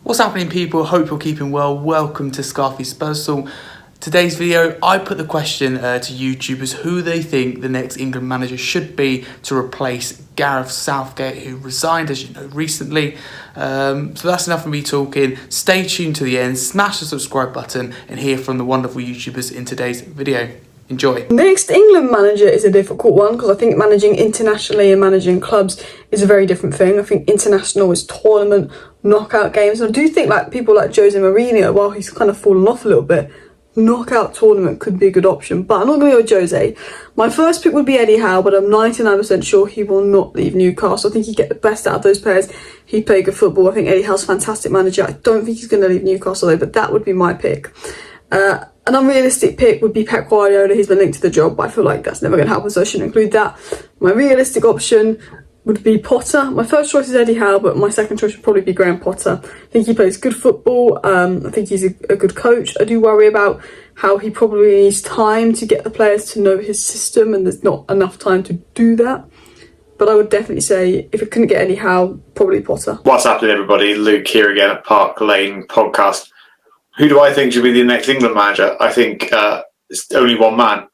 What's happening, people? Hope you're keeping well. Welcome to Scarfy Spursal. Today's video, I put the question to YouTubers who they think the next England manager should be to replace Gareth Southgate, who resigned, as you know, recently. So that's enough of me talking. Stay tuned to the end, smash the subscribe button, and hear from the wonderful YouTubers in today's video. Enjoy. Next England manager is a difficult one because I think managing internationally and managing clubs is a very different thing. I think international is tournament, knockout games. And I do think like people like Jose Mourinho, while he's kind of fallen off a little bit, knockout tournament could be a good option. But I'm not going to go with Jose. My first pick would be Eddie Howe, but I'm 99% sure he will not leave Newcastle. I think he'd get the best out of those players. He'd play good football. I think Eddie Howe's a fantastic manager. I don't think he's going to leave Newcastle though, but that would be my pick. An unrealistic pick would be Pep Guardiola. He's been linked to the job, but I feel like that's never going to happen, so I shouldn't include that. My realistic option would be Potter. My first choice is Eddie Howe, but my second choice would probably be Graham Potter. I think he plays good football. I think he's a good coach. I do worry about how he probably needs time to get the players to know his system, and there's not enough time to do that. But I would definitely say, if it couldn't get Eddie Howe, probably Potter. What's happening, everybody? Luke here again at Park Lane Podcast. Who do I think should be the next England manager? I think it's only one man.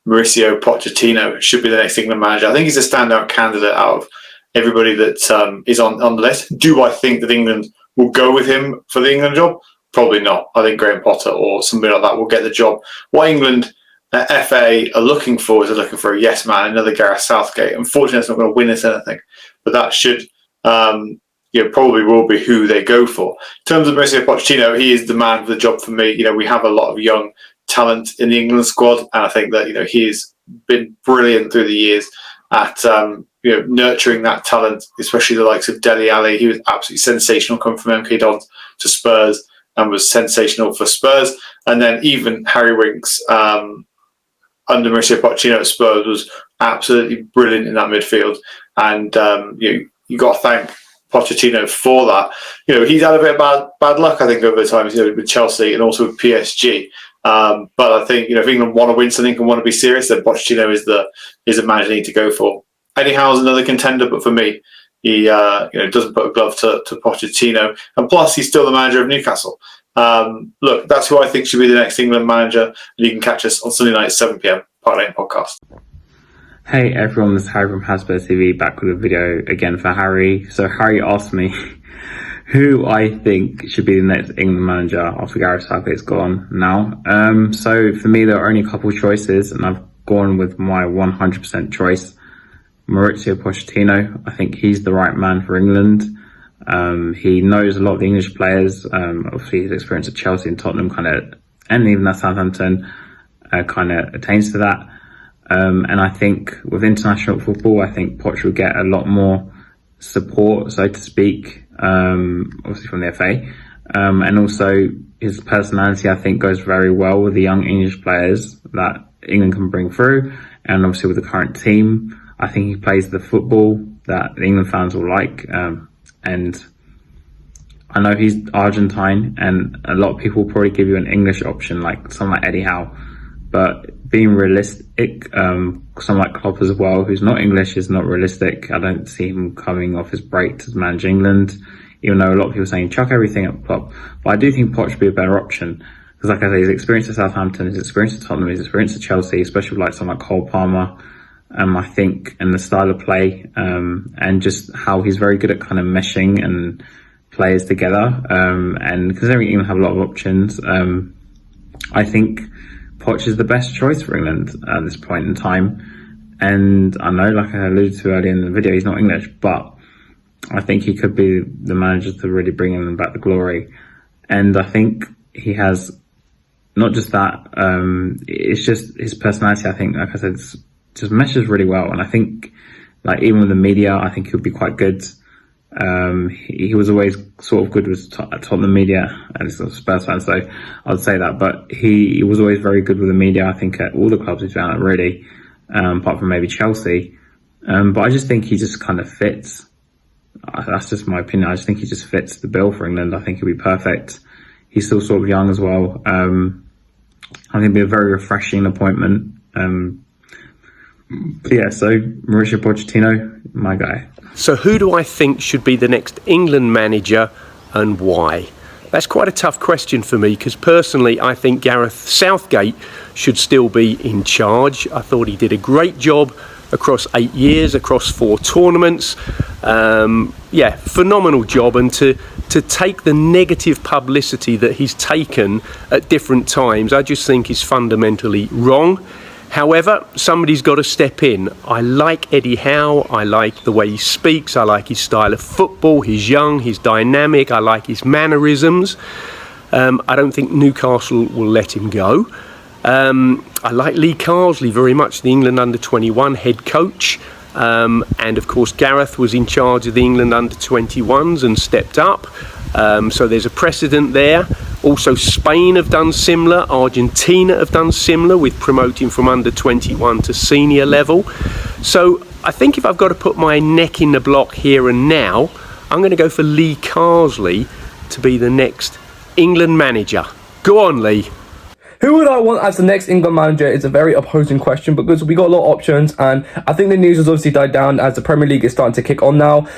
Mauricio Pochettino should be the next England manager. I think he's a standout candidate out of everybody that is on the list. Do I think that England will go with him for the England job? Probably not. I think Graham Potter or somebody like that will get the job. What England FA are looking for is they're looking for a yes man, another Gareth Southgate. Unfortunately, it's not going to win us anything, but that should probably will be who they go for. In terms of Mauricio Pochettino, he is the man for the job for me. We have a lot of young talent in the England squad, and I think that he's been brilliant through the years at nurturing that talent, especially the likes of Dele Alli. He was absolutely sensational coming from MK Dons to Spurs and was sensational for Spurs. And then even Harry Winks under Mauricio Pochettino at Spurs was absolutely brilliant in that midfield. And you got to thank Pochettino for that. He's had a bit of bad luck, I think, over the time with Chelsea and also with PSG. But I think if England want to win something and want to be serious, then Pochettino is the manager they need to go for. Eddie Howe's another contender, but for me, he doesn't put a glove to Pochettino, and plus he's still the manager of Newcastle. Look, that's who I think should be the next England manager, and you can catch us on Sunday night at 7 p.m. Park Lane Podcast. Hey everyone, this is Harry from Hasbro TV, back with a video again for Harry. So Harry asked me who I think should be the next England manager after Gareth Southgate's gone now. So for me, there are only a couple of choices, and I've gone with my 100% choice, Mauricio Pochettino. I think he's the right man for England. He knows a lot of the English players. Obviously his experience at Chelsea and Tottenham and even at Southampton kind of attains to that. And I think with international football, I think Poch will get a lot more support, so to speak, obviously from the FA. And also his personality, I think, goes very well with the young English players that England can bring through. And obviously with the current team, I think he plays the football that the England fans will like. And I know he's Argentine, and a lot of people will probably give you an English option, like someone like Eddie Howe. But being realistic, someone like Klopp as well, who's not English, is not realistic. I don't see him coming off his break to manage England, even though a lot of people are saying chuck everything at Klopp. But I do think Poch would be a better option. Because like I say, his experience at Southampton, his experience at Tottenham, his experience at Chelsea, especially with like someone like Cole Palmer, I think, and the style of play, and just how he's very good at kind of meshing and players together. And because England have a lot of options, I think Poch is the best choice for England at this point in time. And I know, like I alluded to earlier in the video, he's not English, but I think he could be the manager to really bring England back to glory. And I think he has not just that, it's just his personality, I think, like I said, just meshes really well. And I think, like, even with the media, I think he'll be quite good. He was always sort of good with Tottenham media, and he's a Spurs fan, so I would say that. But he was always very good with the media, I think, at all the clubs he's been at, really, apart from maybe Chelsea. But I just think he just kind of fits. That's just my opinion. I just think he just fits the bill for England. I think he'll be perfect. He's still sort of young as well. I think it'll be a very refreshing appointment. But yeah, so Mauricio Pochettino, my guy. So who do I think should be the next England manager and why? That's quite a tough question for me, because personally I think Gareth Southgate should still be in charge. I thought he did a great job across 8 years, across 4 tournaments. Yeah, phenomenal job. And to take the negative publicity that he's taken at different times, I just think is fundamentally wrong. However, somebody's got to step in. I like Eddie Howe. I like the way he speaks. I like his style of football. He's young, he's dynamic. I like his mannerisms. I don't think Newcastle will let him go. I like Lee Carsley very much, the England under-21 head coach. And of course, Gareth was in charge of the England under-21s and stepped up. So there's a precedent there. Also, Spain have done similar. Argentina have done similar with promoting from under-21 to senior level. So I think if I've got to put my neck in the block here and now, I'm going to go for Lee Carsley to be the next England manager. Go on, Lee. Who would I want as the next England manager is a very opposing question, because we got a lot of options, and I think the news has obviously died down as the Premier League is starting to kick on now.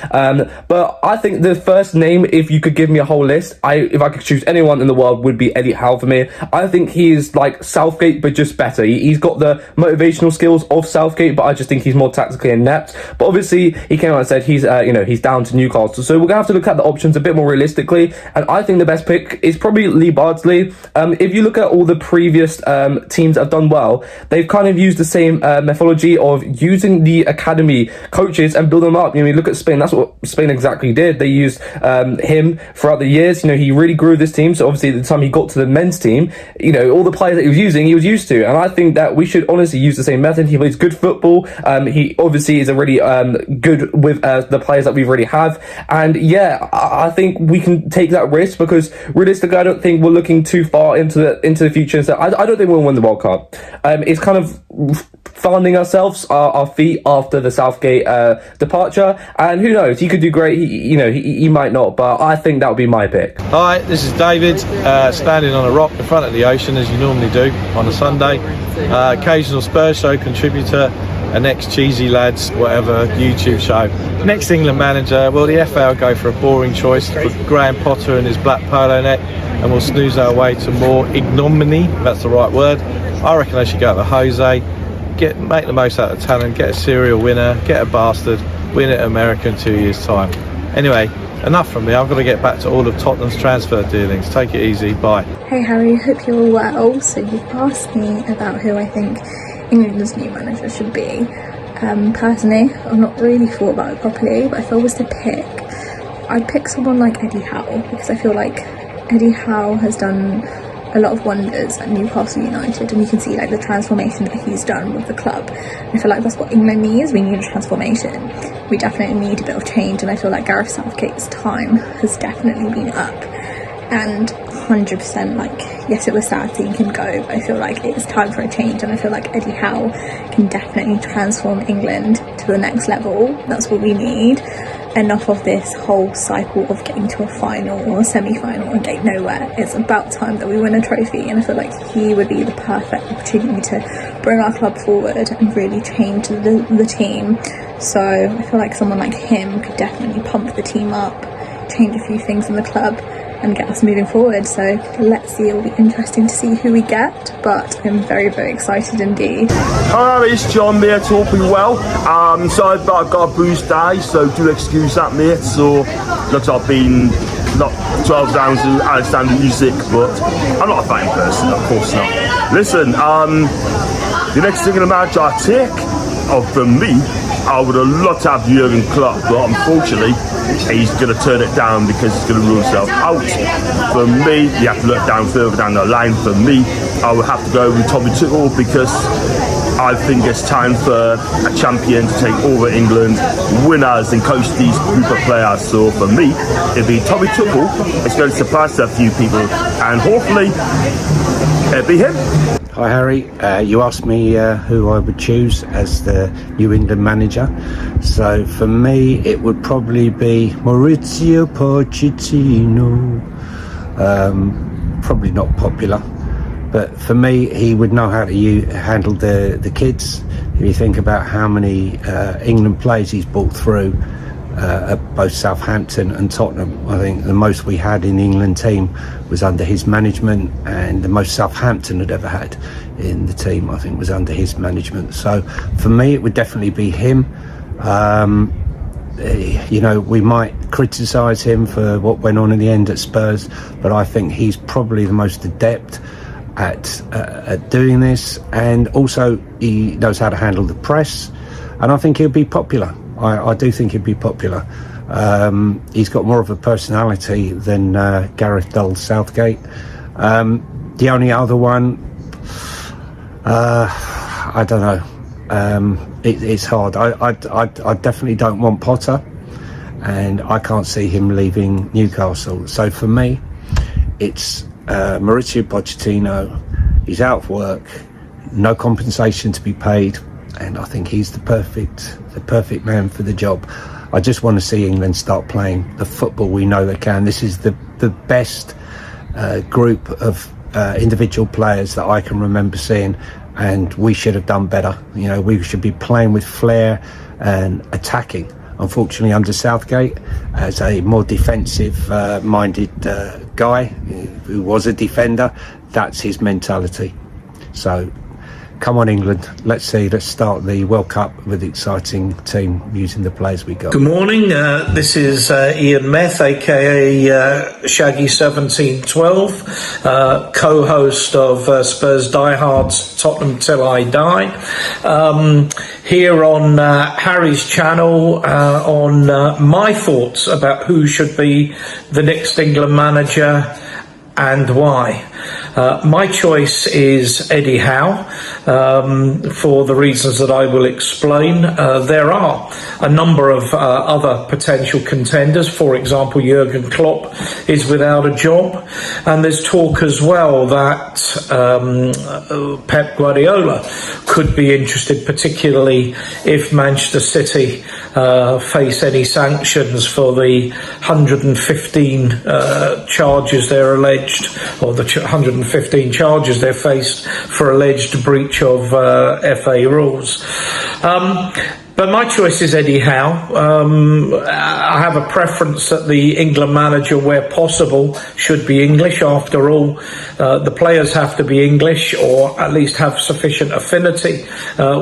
But I think the first name, if you could give me a whole list, if I could choose anyone in the world, would be Eddie Howe for me. I think he is like Southgate, but just better. He's got the motivational skills of Southgate, but I just think he's more tactically inept. But obviously, he came out and said he's he's down to Newcastle, so we're gonna have to look at the options a bit more realistically. And I think the best pick is probably Lee Bardsley. If you look at all the previous teams that have done well, they've kind of used the same methodology of using the academy coaches and build them up. You look at Spain, that's what Spain exactly did. They used him throughout the years. He really grew this team. So obviously at the time he got to the men's team, all the players that he was using, he was used to. And I think that we should honestly use the same method. He plays good football. He obviously is a really good with the players that we already have. And yeah, I think we can take that risk, because realistically, I don't think we're looking too far into the future. So I don't think we'll win the World Cup. It's kind of finding ourselves, our feet after the Southgate departure, and who knows, he could do great. He might not, but I think that would be my pick. Hi, this is David, standing on a rock in front of the ocean as you normally do on a Sunday. Occasional Spurs show contributor, an ex-cheesy lads whatever YouTube show. Next England manager, well, the FA will go for a boring choice, put Graham Potter in his black polo neck, and we'll snooze our way to more ignominy, that's the right word. I reckon they should go to Jose, make the most out of talent, get a serial winner, get a bastard, win at America in 2 years' time. Anyway, enough from me. I've got to get back to all of Tottenham's transfer dealings. Take it easy. Bye. Hey Harry, hope you're well. So you've asked me about who I think England's new manager should be. Personally, I've not really thought about it properly, but if I was to pick, I'd pick someone like Eddie Howe, because I feel like Eddie Howe has done a lot of wonders at Newcastle United, and you can see the transformation that he's done with the club. I feel like that's what England needs. We need a transformation. We definitely need a bit of change, and I feel like Gareth Southgate's time has definitely been up. And 100%, yes, it was sad seeing him go, but I feel like it's time for a change, and I feel like Eddie Howe can definitely transform England to the next level. That's what we need. Enough of this whole cycle of getting to a final or a semi-final and getting nowhere. It's about time that we win a trophy, and I feel like he would be the perfect opportunity to bring our club forward and really change the team. So I feel like someone like him could definitely pump the team up, change a few things in the club, and get us moving forward. So let's see, it'll be interesting to see who we get, but I'm very, very excited indeed. Hi, it's John, mate. Hope you're well. So I've got a bruised eye, so do excuse that, mate. So looks like I've been not 12 rounds to understand music, but I'm not a fine person, of course not. Listen, the next thing in the match I take, from me, I would have loved to have Jurgen Klopp, but unfortunately he's going to turn it down because he's going to rule himself out. For me, you have to look further down the line. For me, I would have to go with Tommy Tuchel, because I think it's time for a champion to take over England, winners, and coach these group of players. So for me, it'd be Tommy Tuchel. It's going to surprise a few people, and hopefully it'd be him. Hi Harry, you asked me who I would choose as the New England manager. So for me it would probably be Mauricio Pochettino. Probably not popular, but for me he would know how to handle the kids. If you think about how many England players he's brought through, at both Southampton and Tottenham. I think the most we had in the England team was under his management, and the most Southampton had ever had in the team, I think, was under his management. So for me, it would definitely be him. You know, we might criticise him for what went on in the end at Spurs, but I think he's probably the most adept at doing this, and also he knows how to handle the press, and I think he'll be popular. I do think he'd be popular. He's got more of a personality than Gareth Dull Southgate. The only other one, I don't know. It's hard. I definitely don't want Potter, and I can't see him leaving Newcastle. So for me, it's Mauricio Pochettino. He's out of work, no compensation to be paid, and I think he's the perfect man for the job. I just want to see England start playing the football we know they can. This is the best group of individual players that I can remember seeing, and we should have done better. You know, we should be playing with flair and attacking. Unfortunately, under Southgate, as a more defensive minded guy who was a defender, that's his mentality. So come on, England, let's start the World Cup with an exciting team using the players we got. Good morning, this is Ian Meth, aka Shaggy1712, co-host of Spurs Diehards Tottenham Till I Die, here on Harry's channel on my thoughts about who should be the next England manager and why. My choice is Eddie Howe, for the reasons that I will explain. There are a number of other potential contenders. For example, Jurgen Klopp is without a job, and there's talk as well that Pep Guardiola could be interested, particularly if Manchester City face any sanctions for the 115 charges they're alleged, or the 115 charges they're faced for alleged breach of FA rules. But my choice is Eddie Howe. I have a preference that the England manager, where possible, should be English. After all, the players have to be English, or at least have sufficient affinity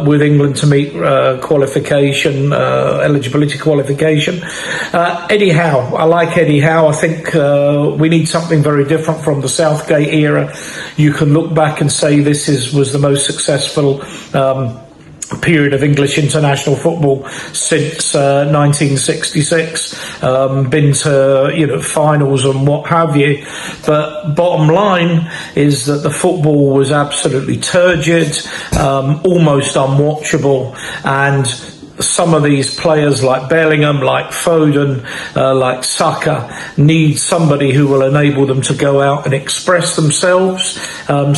with England to meet eligibility qualification. Eddie Howe. I like Eddie Howe. I think we need something very different from the Southgate era. You can look back and say this was the most successful period of English international football since 1966, been to finals and what have you, but bottom line is that the football was absolutely turgid, almost unwatchable, and some of these players like Bellingham, like Foden, like Saka, need somebody who will enable them to go out and express themselves,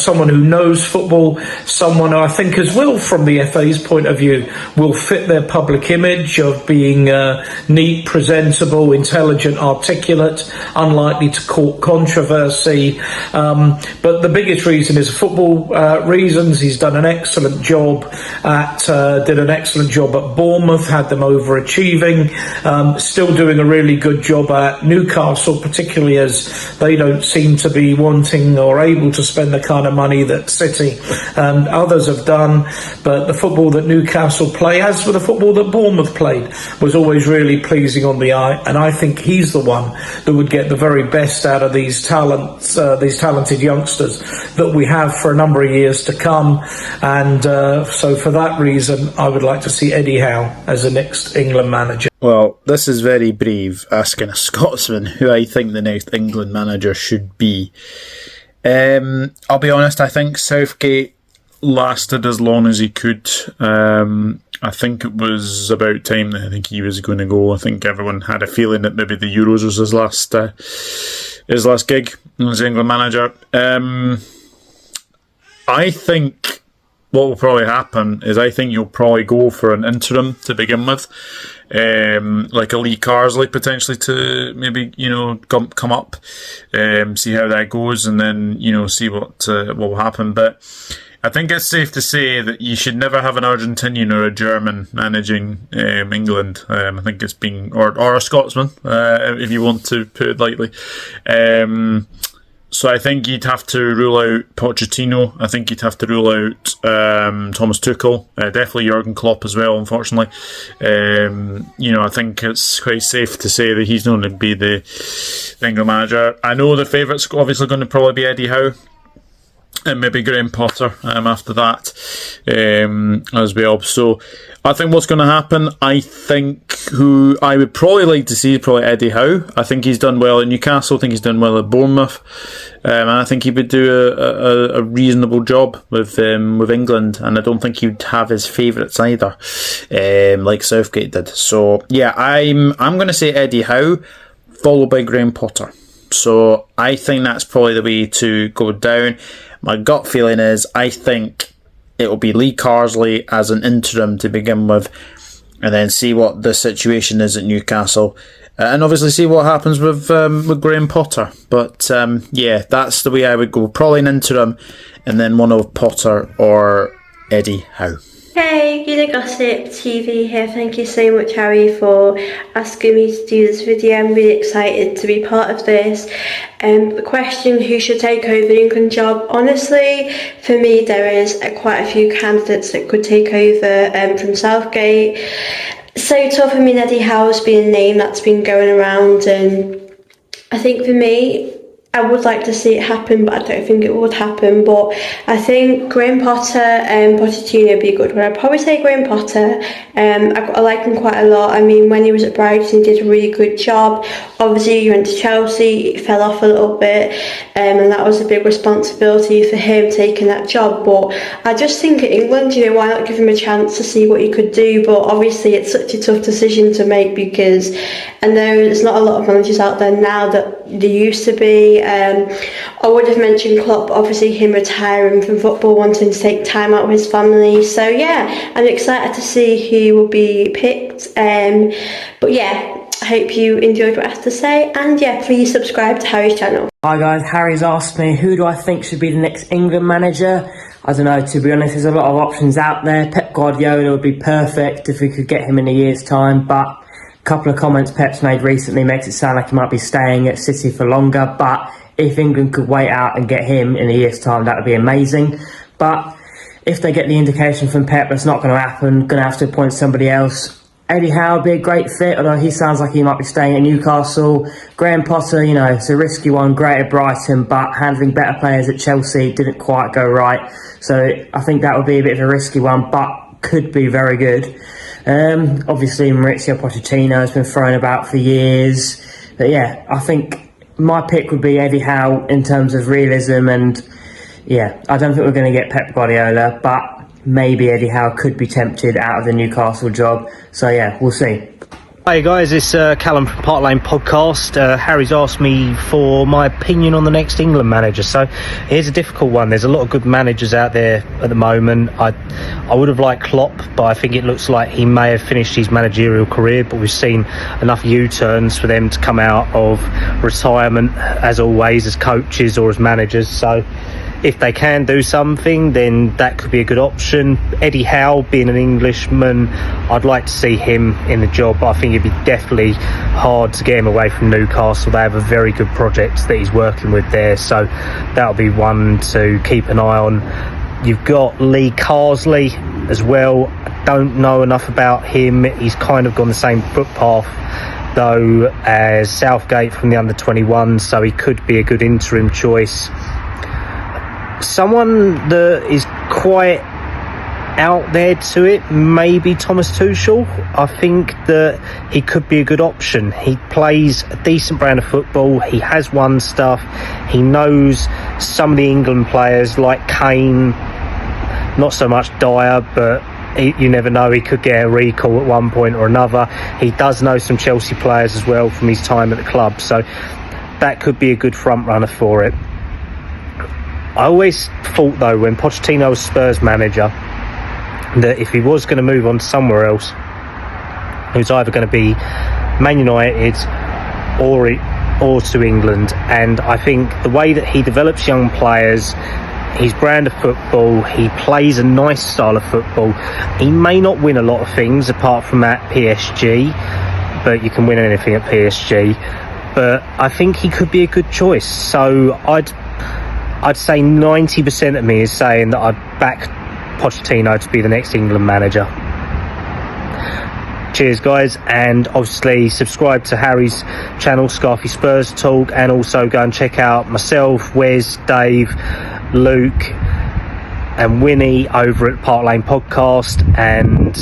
someone who knows football, someone who I think as well from the FA's point of view will fit their public image of being neat, presentable, intelligent, articulate, unlikely to court controversy, but the biggest reason is football reasons. He's done an excellent job at Bournemouth, had them overachieving, still doing a really good job at Newcastle, particularly as they don't seem to be wanting or able to spend the kind of money that City and others have done. But the football that Newcastle play, as for the football that Bournemouth played, was always really pleasing on the eye, and I think he's the one that would get the very best out of these talented youngsters that we have for a number of years to come. And so for that reason, I would like to see Eddie Howe as the next England manager. Well, this is very brave, asking a Scotsman who I think the next England manager should be. I'll be honest, I think Southgate lasted as long as he could. I think it was about time that I think he was going to go. I think everyone had a feeling that maybe the Euros was his last gig as England manager. I think what will probably happen is I think you'll probably go for an interim to begin with, like a Lee Carsley potentially to maybe come up, see how that goes, and then see what will happen. But I think it's safe to say that you should never have an Argentinian or a German managing England. I think it's been, or a Scotsman, if you want to put it lightly. So I think you'd have to rule out Pochettino. I think you'd have to rule out Thomas Tuchel. Definitely Jurgen Klopp as well, unfortunately. I think it's quite safe to say that he's not going to be the England manager. I know the favourite's obviously going to probably be Eddie Howe. And maybe Graham Potter after that as well. So I think what's going to happen, I think who I would probably like to see is probably Eddie Howe. I think he's done well at Newcastle. I think he's done well at Bournemouth. And I think he would do a reasonable job with England. And I don't think he would have his favourites either, like Southgate did. So yeah, I'm going to say Eddie Howe, followed by Graham Potter. So I think that's probably the way to go down. My gut feeling is I think it will be Lee Carsley as an interim to begin with, and then see what the situation is at Newcastle, and obviously see what happens with Graham Potter. But yeah, that's the way I would go. Probably an interim, and then one of Potter or Eddie Howe. Hey, Gina Gossip TV here. Thank you so much, Harry, for asking me to do this video. I'm really excited to be part of this. The question, who should take over the England job? Honestly, for me, there is quite a few candidates that could take over from Southgate. So tough. I mean, Eddie Howe's been a name that's been going around, and I think for me, I would like to see it happen, but I don't think it would happen. But I think Graham Potter and Pochettino would be a good one. I'd probably say Graham Potter. I like him quite a lot. I mean, when he was at Brighton, he did a really good job. Obviously, he went to Chelsea, it fell off a little bit, and that was a big responsibility for him taking that job. But I just think at England, why not give him a chance to see what he could do? But obviously, it's such a tough decision to make, because I know there's not a lot of managers out there now that there used to be. I would have mentioned Klopp, obviously him retiring from football, wanting to take time out with his family. So yeah, I'm excited to see who will be picked. But yeah, I hope you enjoyed what I had to say, and yeah, please subscribe to Harry's channel. Hi guys, Harry's asked me who do I think should be the next England manager. I don't know, to be honest, there's a lot of options out there. Pep Guardiola would be perfect if we could get him in a year's time, but a couple of comments Pep's made recently makes it sound like he might be staying at City for longer. But if England could wait out and get him in a year's time, that would be amazing. But if they get the indication from Pep that's not going to happen, going to have to appoint somebody else, Eddie Howe would be a great fit, although he sounds like he might be staying at Newcastle. Graham Potter, it's a risky one, great at Brighton, but handling better players at Chelsea didn't quite go right. So I think that would be a bit of a risky one, but could be very good. Obviously, Mauricio Pochettino has been thrown about for years. But yeah, I think my pick would be Eddie Howe in terms of realism, and yeah, I don't think we're going to get Pep Guardiola, but maybe Eddie Howe could be tempted out of the Newcastle job. So yeah, we'll see. Hey guys, it's Callum from Park Lane Podcast. Harry's asked me for my opinion on the next England manager. So here's a difficult one. There's a lot of good managers out there at the moment. I would have liked Klopp, but I think it looks like he may have finished his managerial career. But we've seen enough U-turns for them to come out of retirement, as always, as coaches or as managers. So if they can do something, then that could be a good option. Eddie Howe, being an Englishman, I'd like to see him in the job, but I think it'd be definitely hard to get him away from Newcastle. They have a very good project that he's working with there, so that'll be one to keep an eye on. You've got Lee Carsley as well. I don't know enough about him. He's kind of gone the same footpath though as Southgate from the under-21, so he could be a good interim choice. Someone that is quite out there to it, maybe Thomas Tuchel. I think that he could be a good option. He plays a decent brand of football. He has won stuff. He knows some of the England players like Kane, not so much Dyer, but you never know, he could get a recall at one point or another. He does know some Chelsea players as well from his time at the club, so that could be a good front runner for it. I always thought though, when Pochettino was Spurs manager, that if he was going to move on somewhere else, it was either going to be Man United or to England. And I think the way that he develops young players, his brand of football, he plays a nice style of football. He may not win a lot of things apart from at PSG, but you can win anything at PSG. But I think he could be a good choice. So I'd say 90% of me is saying that I'd back Pochettino to be the next England manager. Cheers, guys, and obviously subscribe to Harry's channel, Scarfy Spurs Talk, and also go and check out myself, Wes, Dave, Luke, and Winnie over at Park Lane Podcast, and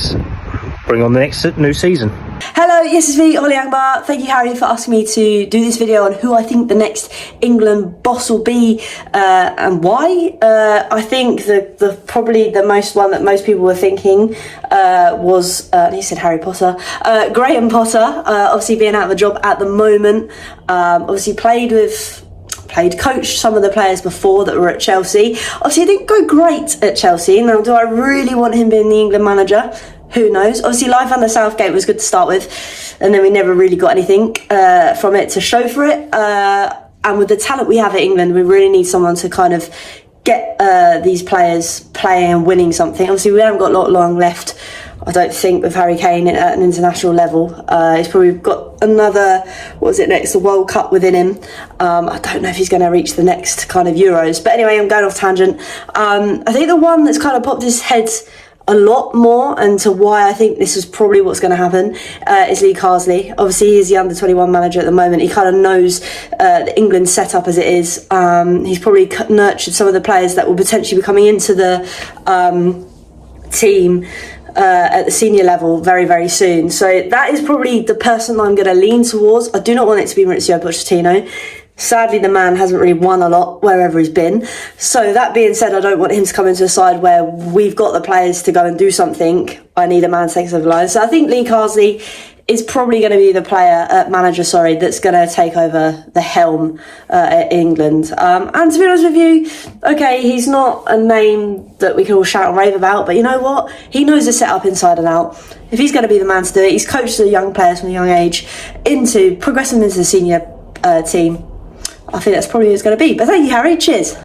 bring on the next new season. Hello, yes, it's me, Ollie Angbar. Thank you, Harry, for asking me to do this video on who I think the next England boss will be and why. I think the probably the most one that most people were thinking was, he said Harry Potter, Graham Potter, obviously being out of the job at the moment. Obviously coached some of the players before that were at Chelsea. Obviously, it didn't go great at Chelsea. Now, do I really want him being the England manager? Who knows? Obviously, life under Southgate was good to start with, and then we never really got anything from it to show for it. And with the talent we have at England, we really need someone to kind of get these players playing and winning something. Obviously, we haven't got a lot long left, I don't think, with Harry Kane at an international level. He's probably got another, the World Cup within him. I don't know if he's going to reach the next kind of Euros. But anyway, I'm going off tangent. I think the one that's kind of popped his head a lot more, and to why I think this is probably what's going to happen, is Lee Carsley. Obviously, he is the under-21 manager at the moment. He kind of knows the England setup as it is. He's probably nurtured some of the players that will potentially be coming into the team at the senior level very, very soon. So that is probably the person I'm going to lean towards. I do not want it to be Mauricio Pochettino. Sadly, the man hasn't really won a lot wherever he's been. So that being said, I don't want him to come into a side where we've got the players to go and do something. I need a man to take us over the line. So I think Lee Carsley is probably going to be the manager, that's going to take over the helm at England. And to be honest with you, okay, he's not a name that we can all shout and rave about, but you know what? He knows the setup inside and out. If he's going to be the man to do it, he's coached the young players from a young age progressing into the senior team. I think that's probably who it's going to be. But thank you, Harry. Cheers.